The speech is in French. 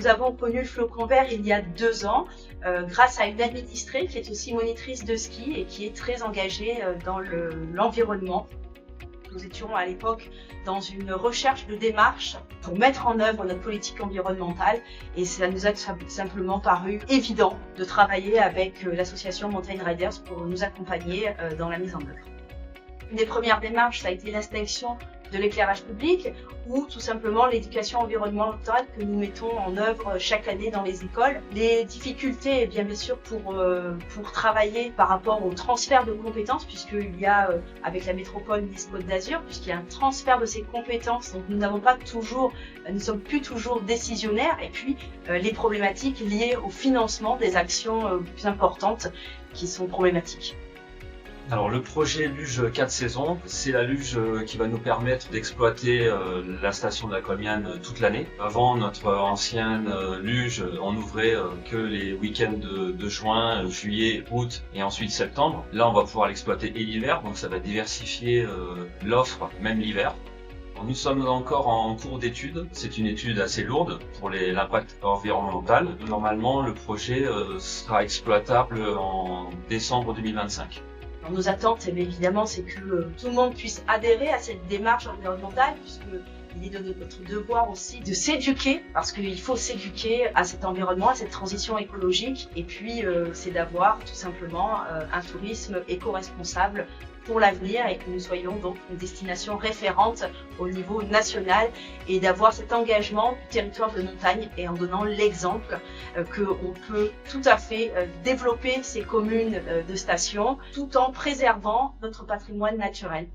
nous avons connu le flocon vert il y a 2 ans, grâce à une administrée qui est aussi monitrice de ski et qui est très engagée dans l'environnement. Nous étions à l'époque dans une recherche de démarche pour mettre en œuvre notre politique environnementale et ça nous a simplement paru évident de travailler avec l'association Mountain Riders pour nous accompagner dans la mise en œuvre. Une des premières démarches, ça a été l'installation de l'éclairage public ou tout simplement l'éducation environnementale que nous mettons en œuvre chaque année dans les écoles. Les difficultés, bien sûr, pour travailler par rapport au transfert de compétences, puisqu'il y a, avec la métropole Nice-Côte d'Azur, puisqu'il y a un transfert de ces compétences, donc nous ne sommes plus toujours décisionnaires, et puis les problématiques liées au financement des actions plus importantes qui sont problématiques. Alors le projet luge 4 saisons, c'est la luge qui va nous permettre d'exploiter la station de la Comiane toute l'année. Avant, notre ancienne luge, on ouvrait que les week-ends de juin, juillet, août et ensuite septembre. Là, on va pouvoir l'exploiter et l'hiver, donc ça va diversifier l'offre, même l'hiver. Nous sommes encore en cours d'étude. C'est une étude assez lourde pour l'impact environnemental. Normalement, le projet sera exploitable en décembre 2025. Nos attentes, évidemment, c'est que tout le monde puisse adhérer à cette démarche environnementale, puisqu'il est de notre devoir aussi de s'éduquer, parce qu'il faut s'éduquer à cet environnement, à cette transition écologique, et puis c'est d'avoir tout simplement un tourisme éco-responsable pour l'avenir et que nous soyons donc une destination référente au niveau national et d'avoir cet engagement du territoire de montagne et en donnant l'exemple qu'on peut tout à fait développer ces communes de stations tout en préservant notre patrimoine naturel.